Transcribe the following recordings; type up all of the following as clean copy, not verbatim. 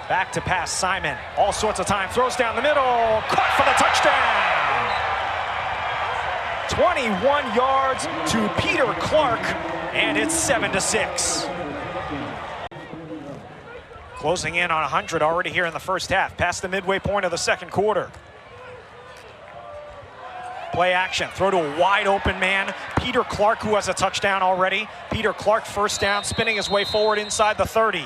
Back to pass, Simon. All sorts of time, throws down the middle. Caught for the touchdown. 21 yards to Peter Clarke, and it's 7-6. Closing in on 100 already here in the first half, past the midway point of the second quarter. Play action, throw to a wide open man. Peter Clarke, who has a touchdown already. Peter Clarke, first down, spinning his way forward inside the 30.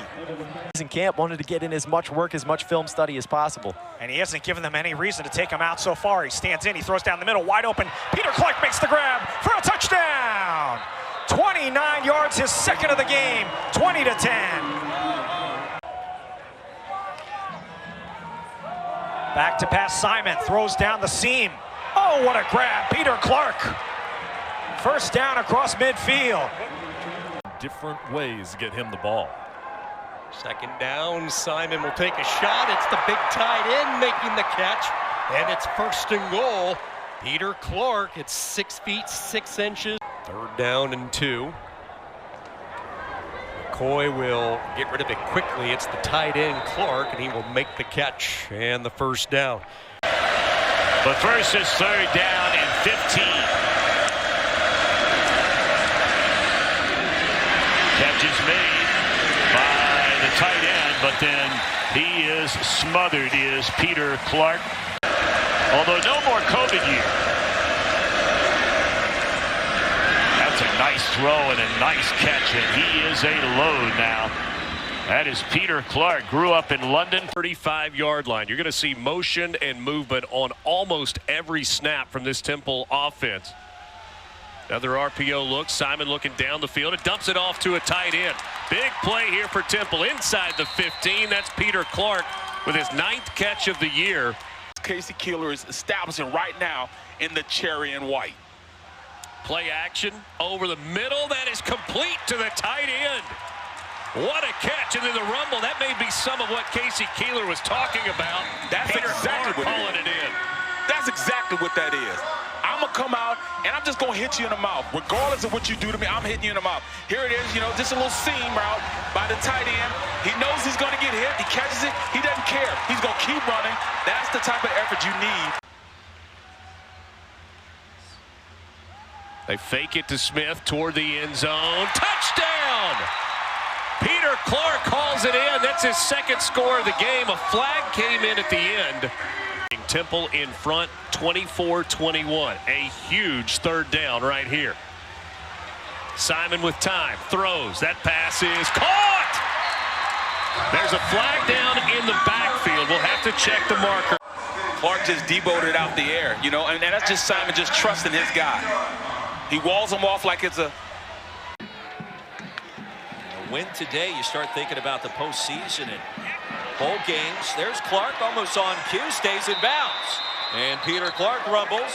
In camp, wanted to get in as much work, as much film study as possible. And he hasn't given them any reason to take him out so far. He stands in, he throws down the middle, wide open. Peter Clarke makes the grab for a touchdown. 29 yards, his second of the game, 20-10. Back to pass, Simon throws down the seam. Oh, what a grab, Peter Clarke. First down across midfield. Different ways to get him the ball. Second down, Simon will take a shot. It's the big tight end making the catch, and it's first and goal. Peter Clarke, it's 6 feet 6 inches. Third down and 2. McCoy will get rid of it quickly. It's the tight end, Clarke, and he will make the catch and the first down. But first is third down and 15. Catch is made by the tight end, but then he is smothered, is Peter Clarke. Although no more COVID year. That's a nice throw and a nice catch, and he is a load now. That is Peter Clarke, grew up in London. 35-yard line. You're going to see motion and movement on almost every snap from this Temple offense. Another RPO look. Simon looking down the field. It dumps it off to a tight end. Big play here for Temple inside the 15. That's Peter Clarke with his 9th catch of the year. Casey Keeler is establishing right now in the cherry and white. Play action over the middle. That is complete to the tight end. What a catch, and then the rumble. That may be some of what Casey Keeler was talking about. That's Peter exactly Clarke what pulling it in. That's exactly what that is. I'm going to come out, and I'm just going to hit you in the mouth. Regardless of what you do to me, I'm hitting you in the mouth. Here it is, you know, just a little seam route by the tight end. He knows he's going to get hit. He catches it. He doesn't care. He's going to keep running. That's the type of effort you need. They fake it to Smith toward the end zone. Touchdown! Peter Clarke calls it in. That's his second score of the game. A flag came in at the end. Temple in front, 24-21. A huge third down right here. Simon with time, throws. That pass is caught! There's a flag down in the backfield. We'll have to check the marker. Clarke just deboed it out the air, you know, and that's just Simon just trusting his guy. He walls him off like it's a win today. You start thinking about the postseason and bowl games. There's Clarke almost on cue, stays in bounds, and Peter Clarke rumbles.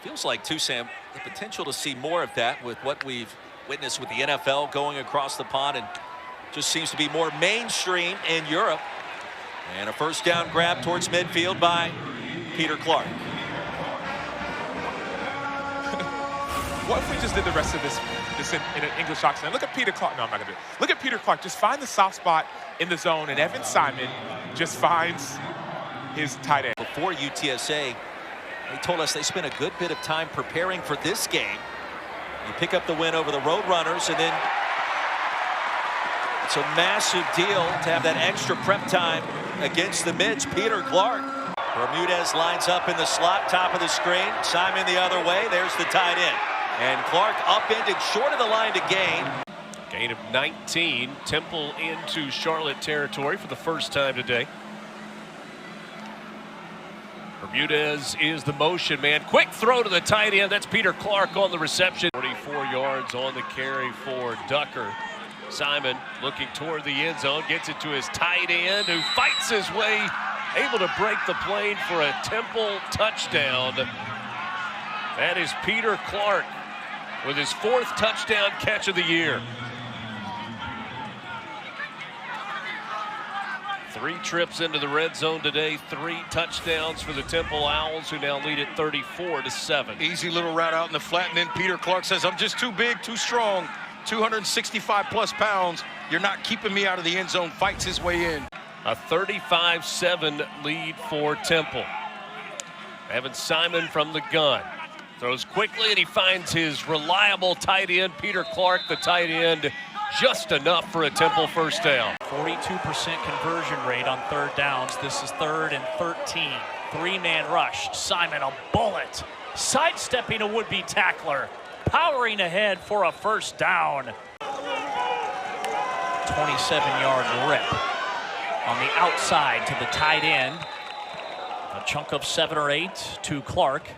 Feels like, too, Sam, the potential to see more of that with what we've witnessed with the NFL going across the pond, and just seems to be more mainstream in Europe. And a first down grab towards midfield by Peter Clarke. What if we just did the rest of this in an English accent? Look at Peter Clarke. No, I'm not going to do it. Look at Peter Clarke. Just find the soft spot in the zone, and Evan Simon just finds his tight end. Before UTSA, they told us they spent a good bit of time preparing for this game. You pick up the win over the Roadrunners, and then it's a massive deal to have that extra prep time against the Mids. Peter Clarke. Bermudez lines up in the slot, top of the screen. Simon the other way. There's the tight end. And Clarke upended short of the line to gain. Gain of 19. Temple into Charlotte territory for the first time today. Bermudez is the motion man. Quick throw to the tight end. That's Peter Clarke on the reception. 44 yards on the carry for Ducker. Simon looking toward the end zone. Gets it to his tight end, who fights his way, able to break the plane for a Temple touchdown. That is Peter Clarke with his 4th touchdown catch of the year. 3 trips into the red zone today, 3 touchdowns for the Temple Owls, who now lead at 34-7. Easy little route out in the flat, and then Peter Clarke says, I'm just too big, too strong 265-plus pounds. You're not keeping me out of the end zone. Fights his way in. A 35-7 lead for Temple. Evan Simon from the gun. Throws quickly, and he finds his reliable tight end, Peter Clarke, the tight end, just enough for a Temple first down. 42% conversion rate on third downs. This is 3rd and 13. Three-man rush. Simon, a bullet. Sidestepping a would-be tackler. Powering ahead for a first down. 27-yard rip on the outside to the tight end. A chunk of 7 or 8 to Clarke.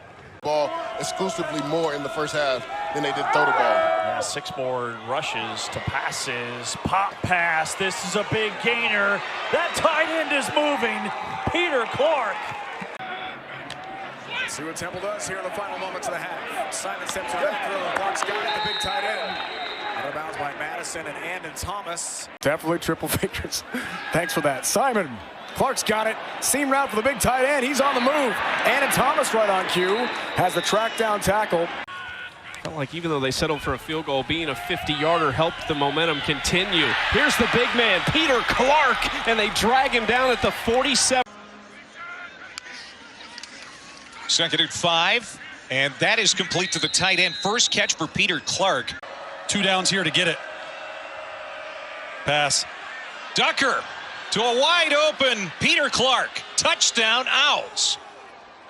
Ball exclusively more in the first half than they did throw the ball. Yeah, 6 more rushes to passes. Pop pass. This is a big gainer. That tight end is moving. Peter Clarke. See what Temple does here in the final moments of the half. Simon steps on that throw, and Clarke's got it, the big tight end. Out of bounds by Madison and Andon Thomas. Definitely triple fingers. Thanks for that. Simon, Clarke's got it. Seam route for the big tight end. He's on the move. Andon Thomas right on cue. Has the track down tackle. Felt like even though they settled for a field goal, being a 50-yarder helped the momentum continue. Here's the big man, Peter Clarke, and they drag him down at the 47. 2nd and 5, and that is complete to the tight end. First catch for Peter Clarke. 2 downs here to get it. Pass. Ducker to a wide open Peter Clarke. Touchdown, Owls.